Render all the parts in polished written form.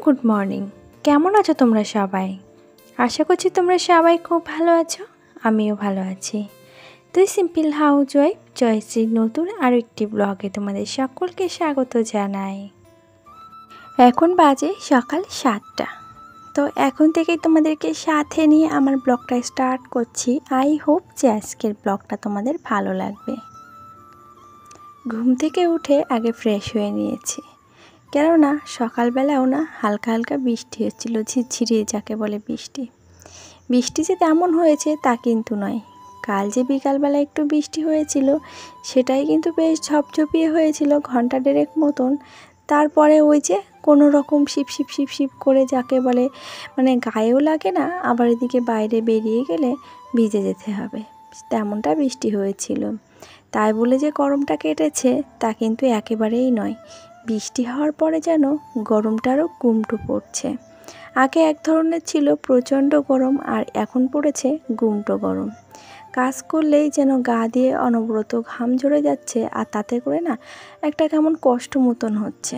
Good morning. কেমন আছো তোমরা সবাই? আশা করছি তোমরা সবাই খুব ভালো আছো, আমিও ভালো আছি। তুই সিম্পল হাউসওয়াইফ জয়শ্রীর নতুন আরও একটি ব্লগে তোমাদের সকলকে স্বাগত জানাই। এখন বাজে সকাল 7টা। তো এখন থেকেই তোমাদেরকে সাথে নিয়ে আমার ব্লগটা স্টার্ট করছি। আই হোপ যে আজকের ব্লগটা তোমাদের ভালো লাগবে। ঘুম থেকে উঠে আগে ফ্রেশ হয়ে নিয়েছি, কেননা সকালবেলাও না হালকা হালকা বৃষ্টি হচ্ছিল, ঝিরঝিরিয়ে যাকে বলে বৃষ্টি যে তেমন হয়েছে তা কিন্তু নয়। কাল যে বিকালবেলা একটু বৃষ্টি হয়েছিল সেটাই কিন্তু বেশ ঝপঝপিয়ে হয়েছিল ঘন্টা দেড়েক মতন। তারপরে ওই যে কোনো রকম শিপ করে যাকে বলে, মানে গায়েও লাগে না, আবার এদিকে বাইরে বেরিয়ে গেলে ভিজে যেতে হবে, তেমনটা বৃষ্টি হয়েছিল। তাই বলে যে গরমটা কেটেছে তা কিন্তু একেবারেই নয়। বৃষ্টি হওয়ার পরে যেন গরমটারও গুমটু পড়ছে। আগে এক ধরনের ছিল প্রচণ্ড গরম, আর এখন পড়েছে গুমটো গরম। কাজ করলেই যেন গা দিয়ে অনবরত ঘাম ঝরে যাচ্ছে, আর তাতে করে না একটা কেমন কষ্ট মতন হচ্ছে।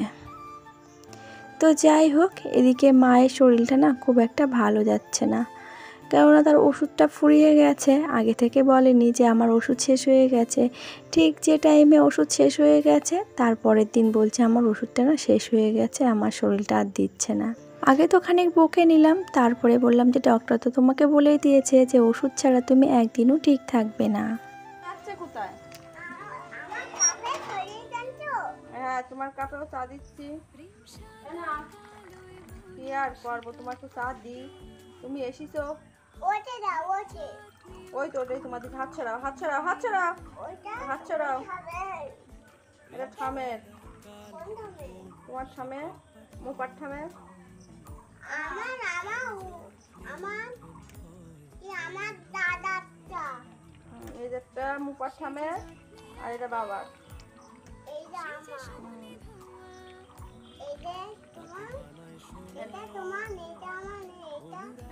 তো যাই হোক, এদিকে মায়ের শরীরটা না খুব একটা ভালো যাচ্ছে না, কেননা তার ওষুধটা ফুরিয়ে গেছে। আগে থেকে বলেনি যে আমার ওষুধ শেষ হয়ে গেছে। ঠিক যে টাইমে ওষুধ শেষ হয়ে গেছে তারপরের দিন বলছে আমার ওষুধটা না শেষ হয়ে গেছে, আমার শরীরটা আর দিচ্ছে না। আগে তো খানিক বকে নিলাম, তারপরে বললাম যে ডক্টর তো তোমাকে বলেই দিয়েছে যে ওষুধ ছাড়া তুমি একদিনও ঠিক থাকবে না। হ্যাঁ, তোমার কাপেও চা দিচ্ছি। কি আর করবো, তোমার তো চা দিই। তুমি এসেছো, ওই তো ওটাই তোমাদের। হাত ছড়াও, হাত ছড়াও, হাত ছড়াও, হাত ছড়াও। এটা থামের, তোমার থামে, মোপার থামে। এই যে একটা মোপার থামে, আর এটা বাবার।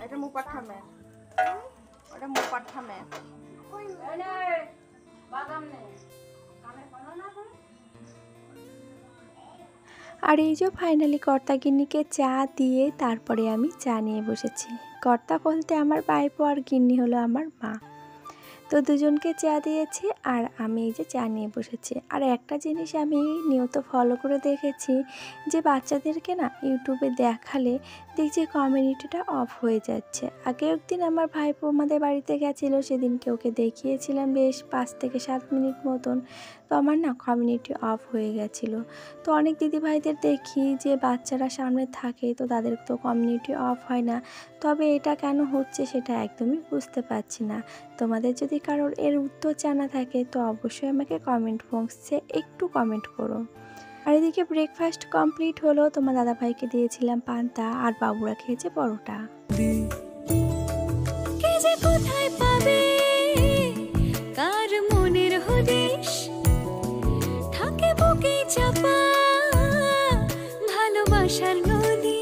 এটা মোপার থামে, ওটা মোপার থামে। আর এই যে ফাইনালি কর্তা-গিন্নিকে চা দিয়ে তারপরে আমি চা নিয়ে বসেছি। কর্তা বলতে আমার ভাইপো, আর গিন্নি হলো আমার মা। তো দুজনকে চা দিয়েছি আর আমি এই যে চা নিয়ে বসেছি। আর একটা জিনিস আমি নিয়ত ফলো করে দেখেছি যে বাচ্চাদেরকে না ইউটিউবে দেখালে দেখছি কমিউনিটিটা অফ হয়ে যাচ্ছে। আগে একদিন আমার ভাইপো আমাদের বাড়িতে গেছিলো, সেদিনকে ওকে দেখিয়েছিলাম বেশ 5 থেকে 7 মিনিট মতন। তো আমার না কমিউনিটি অফ হয়ে গেছিলো। তো অনেক দিদিভাইদের দেখি যে বাচ্চারা সামনে থাকে তো তাদের তো কমিউনিটি অফ হয় না। তবে এটা কেন হচ্ছে সেটা একদমই বুঝতে পারছি না। তোমাদের যদি কারোর এর উত্তর জানা থাকে তো অবশ্যই আমাকে কমেন্ট বক্সে একটু কমেন্ট করো। আর এদিকে ব্রেকফাস্ট কমপ্লিট হলো, তোমার দাদাভাইকে দিয়েছিলাম পান্তা, আর বাবুরা খেয়েছে পরোটা। কোথায় পাবে কার মনের হদিশ থাকে বুকে চাপা ভালোবাসার নদী,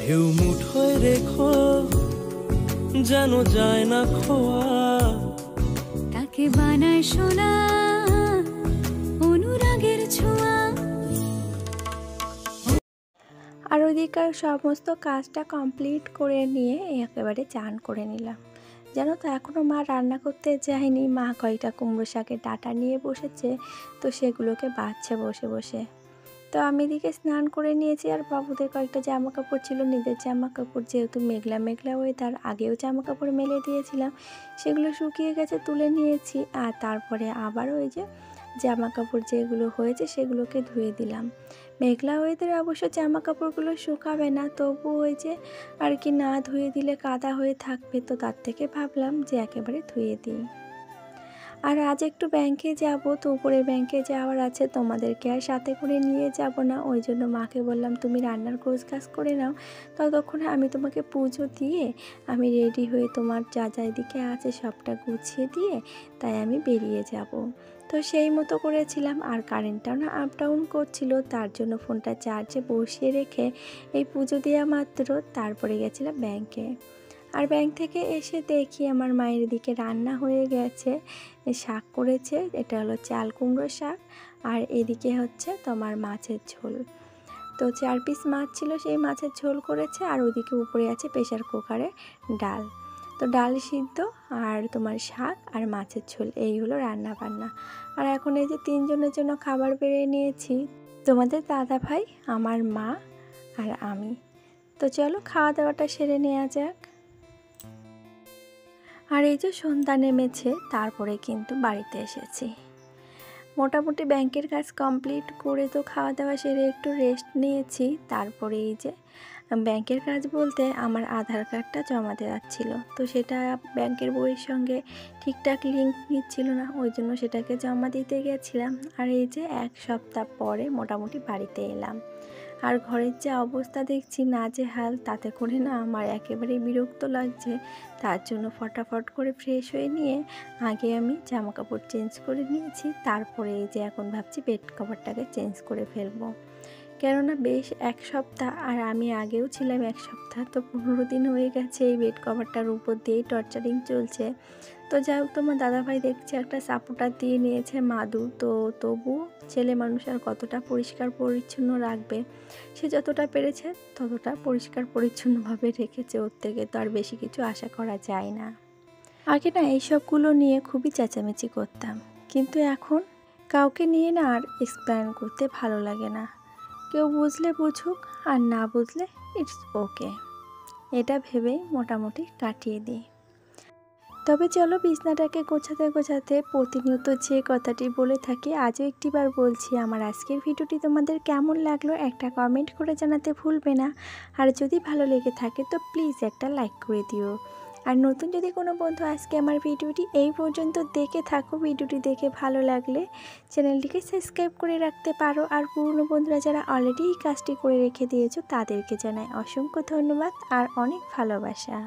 ঢেউ মুঠোয় রেখো যেন যায় না খোয়া, তাকে বানায় সোনা অনুরাগের ছোঁয়া। আর ওইদিকার সমস্ত কাজটা কমপ্লিট করে নিয়ে একেবারে চান করে নিলাম। জানো তো এখনও মা রান্না করতে যায়নি, মা কয়টা কুমড়ো শাকের ডাঁটা নিয়ে বসেছে, তো সেগুলোকে বাছছে বসে বসে। তো আমি এদিকে স্নান করে নিয়েছি, আর বাবুদের কয়েকটা জামা কাপড় ছিল, নিজের জামা কাপড় যেহেতু মেঘলা মেঘলা ওয়েদার, আগেও জামা কাপড় মেলে দিয়েছিলাম, সেগুলো শুকিয়ে গেছে তুলে নিয়েছি। আর তারপরে আবার ওই যে জামা কাপড় যেগুলো হয়েছে সেগুলোকে ধুয়ে দিলাম। মেঘলা ওয়েদারে অবশ্য জামা কাপড়গুলো শুকাবে না, তবু ওই যে আর কি না ধুয়ে দিলে কাদা হয়ে থাকবে, তো তার থেকে ভাবলাম যে একেবারে ধুয়ে দিই। আর আজ একটু ব্যাংকে যাব, তো উপরের ব্যাংকে যাওয়ার আছে, তোমাদেরকে আর সাথে করে নিয়ে যাব না। ওই জন্য মাকে বললাম তুমি রান্নার গোছগাছ করে নাও, ততক্ষণে আমি তোমাকে পুজো দিয়ে আমি রেডি হয়ে তোমার যা যা এদিকে আছে সবটা গুছিয়ে দিয়ে তাই আমি বেরিয়ে যাব। তো সেই মতো করেছিলাম। আর কারেন্টটাও না আপ ডাউন করছিল, তার জন্য ফোনটা চার্জে বসিয়ে রেখে এই পুজো দেওয়া মাত্র তারপরে গেছিলাম ব্যাংকে। আর ব্যাংক থেকে এসে দেখি আমার মায়ের দিকে রান্না হয়ে গেছে, শাক করেছে, এটা হলো চাল কুমড়ো শাক, আর এদিকে হচ্ছে তোমার মাছের ঝোল। তো 4 পিস মাছ ছিল, সেই মাছের ঝোল করেছে, আর ওদিকে উপরে আছে প্রেশার কুকারে ডাল। তো ডাল সিদ্ধ আর তোমার শাক আর মাছের ঝোল, এই হলো রান্না বান্না। আর এখন এই যে 3 জনের জন্য খাবার বেড়ে নিয়েছি, তোমাদের দাদা ভাই, আমার মা আর আমি। তো চলো খাওয়া দাওয়াটা সেরে নেওয়া যাক। আর এই যে সন্ধ্যা নেমেছে, তারপরে কিন্তু বাড়িতে এসেছি। মোটামুটি ব্যাংকের কাজ কমপ্লিট করে তো খাওয়া দাওয়া সেরে একটু রেস্ট নিয়েছি। তারপরে এই যে ব্যাংকের কাজ বলতে আমার আধার কার্ডটা জমা দেওয়ার ছিল, তো সেটা ব্যাংকের বইয়ের সঙ্গে ঠিকঠাক লিঙ্ক নিচ্ছিল না, ওই জন্য সেটাকে জমা দিতে গেছিলাম। আর এই যে 1 সপ্তাহ পরে মোটামুটি বাড়িতে এলাম। আর ঘরের যে অবস্থা দেখছি নাজেহাল, তাতে করে না আমার একেবারেই বিরক্ত লাগছে। তার জন্য ফটাফট করে ফ্রেশ হয়ে নিয়ে আগে আমি জামা কাপড় চেঞ্জ করে নিয়েছি, তারপরে এই যে এখন ভাবছি বেড কভারটাকে চেঞ্জ করে ফেলবো। কেননা বেশ 1 সপ্তাহ, আর আমি আগেও ছিলাম 1 সপ্তাহ, তো 15 দিন হয়ে গেছে এই বেড কভারটার উপর দিয়েই টর্চারিং চলছে। তো যাই হোক, তোমার দাদাভাই দেখছি একটা সাপোর্টার দিয়ে নিয়েছে মাদু, তো তবু ছেলে মানুষ আর কতটা পরিষ্কার পরিচ্ছন্ন রাখবে, সে যতটা পেরেছে ততটা পরিষ্কার পরিচ্ছন্নভাবে রেখেছে, ওর থেকে তো আর বেশি কিছু আশা করা যায় না। আগে না এইসবগুলো নিয়ে খুবই চেঁচামেচি করতাম, কিন্তু এখন কাউকে নিয়ে না আর এক্সপ্লেন করতে ভালো লাগে না। কেউ বুঝলে বুঝুক, আর না বুঝলে ইটস ওকে, এটা ভেবেই মোটামুটি কাটিয়ে দিই। তবে চলো বিছনাটাকে গোছাতে গোছাতে প্রতিনিয়ত যে কথাটি বলে থাকি আজও একটিবার বলছি, আমার আজকের ভিডিওটি তোমাদের কেমন লাগলো একটা কমেন্ট করে জানাতে ভুলবে না। আর যদি ভালো লেগে থাকে তো প্লিজ একটা লাইক করে দিও। আর নতুন যদি কোনো বন্ধু আজকে আমার ভিডিওটি এই পর্যন্ত দেখে থাকো, ভিডিওটি দেখে ভালো লাগলে চ্যানেলটিকে সাবস্ক্রাইব করে রাখতে পারো। আর পুরনো বন্ধুরা যারা অলরেডি এই কাজটি করে রেখে দিয়েছো তাদেরকে জানাই অসংখ্য ধন্যবাদ আর অনেক ভালোবাসা।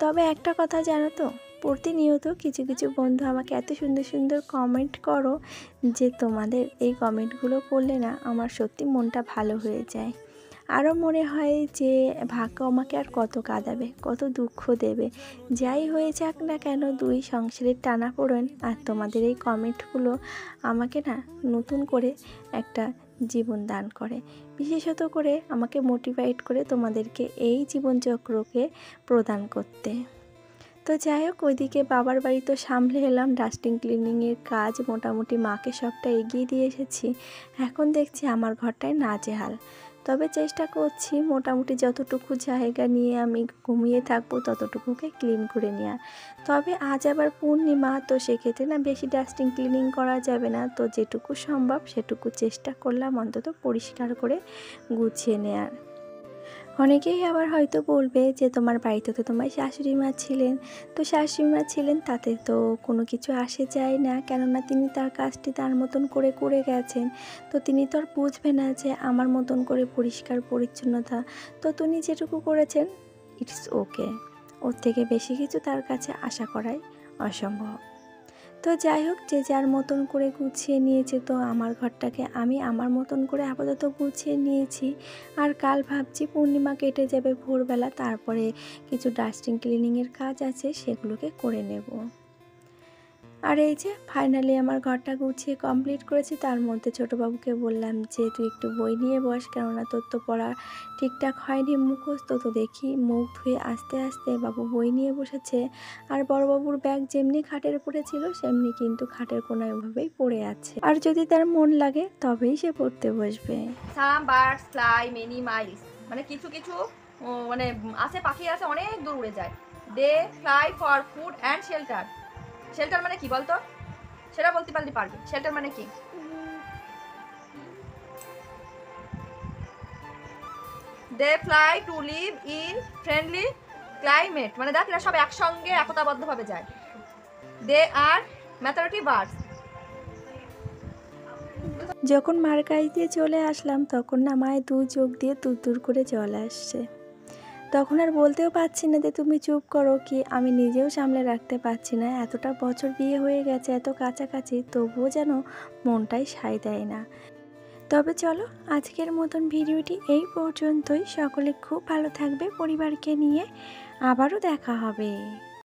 তবে একটা কথা জানো তো, প্রতিনিয়ত কিছু কিছু বন্ধু আমাকে এত সুন্দর সুন্দর কমেন্ট করো যে তোমাদের এই কমেন্টগুলো পড়লে না আমার সত্যি মনটা ভালো হয়ে যায়। আরও মনে হয় যে ভাগ্য আমাকে আর কত কাঁদাবে, কত দুঃখ দেবে। যাই হয়ে যাক না কেন, 2 সংসারের টানাপোড়েন আর তোমাদের এই কমেন্টগুলো আমাকে না নতুন করে একটা জীবন দান করে, বিশেষত করে আমাকে মোটিভেট করে তোমাদেরকে এই জীবনচক্রকে প্রদান করতে। তো যাই হোক, ওইদিকে বাবার বাড়ি তো সামলে এলাম, ডাস্টিং ক্লিনিংয়ের কাজ মোটামুটি মাকে সবটা এগিয়ে দিয়ে এসেছি। এখন দেখছি আমার ঘরটায় নাজেহাল, তবে চেষ্টা করছি মোটামুটি যতটুকু জায়গা নিয়ে আমি ঘুমিয়ে থাকবো ততটুকুকে ক্লিন করে নেওয়া। তবে আজ আবার পূর্ণিমা, তো সেক্ষেত্রে না বেশি ডাস্টিং ক্লিনিং করা যাবে না, তো যেটুকু সম্ভব সেটুকু চেষ্টা করলাম অন্তত পরিষ্কার করে গুছিয়ে নেওয়ার। অনেকেই আবার হয়তো বলবে যে তোমার বাড়িতে তো তোমার শাশুড়ি মা ছিলেন, তো শাশুড়ি মা ছিলেন তাতে তো কোনো কিছু আসে যায় না, কেননা তিনি তার কাজটি তার মতন করে করে গেছেন। তো তিনি তো আর বুঝবে না যে আমার মতন করে পরিষ্কার পরিচ্ছন্নতা, তো তিনি যেটুকু করেছেন ইটস ওকে, ওর থেকে বেশি কিছু তার কাছে আশা করাই অসম্ভব। তো যাই হোক, যে যার মতন করে গুছিয়ে নিয়েছে, তো আমার ঘরটাকে আমি আমার মতন করে আপাতত গুছিয়ে নিয়েছি। আর কাল ভাবছি পূর্ণিমা কেটে যাবে ভোরবেলা, তারপরে কিছু ডাস্টিং ক্লিনিংয়ের কাজ আছে সেগুলোকে করে নেব। আর এই যে ফাইনালি আমার ঘরটা গুছিয়ে কমপ্লিট করেছি। তার মধ্যে ছোটোবাবুকে বললাম যে তুই একটু বই নিয়ে বস, কেননা তোর তো পড়া ঠিকঠাক হয়নি মুখস্থ। তো দেখি মুখ ধুয়ে আস্তে আস্তে বাবু বই নিয়ে বসেছে, আর বড়বাবুর ব্যাগ যেমনি খাটের উপরে ছিল সেমনি কিন্তু খাটের কোনায় ওভাবেই পড়ে আছে, আর যদি তার মন লাগে তবেই সে পড়তে বসবে। সাম বার্ডস ফ্লাই মেনি মাইলস, মানে কিছু কিছু মানে আছে, পাখি আছে অনেক দূর উড়ে যায়। They fly for food and shelter. Shelter মানে কি বলতো, সেটা বলতে পারলে পারবে। শেল্টার মানে কি? They fly to live in friendly climate, মানে দেখ এরা সব একসঙ্গে একতাবদ্ধভাবে যায়। They are maturity birds. যখন মার কাছ দিয়ে চলে আসলাম তখন না মায়ের 2 চোখ দিয়ে তুর করে জল আসছে। তখন আর বলতেও পারছি না যে তুমি চুপ করো, কি আমি নিজেও সামলে রাখতে পারছি না। এতটা বছর বিয়ে হয়ে গেছে, এত কাছাকাছি, তবুও যেন মনটাই সায় দেয় না। তবে চলো আজকের মতন ভিডিওটি এই পর্যন্তই। সকলে খুব ভালো থাকবে পরিবারকে নিয়ে, আবারও দেখা হবে।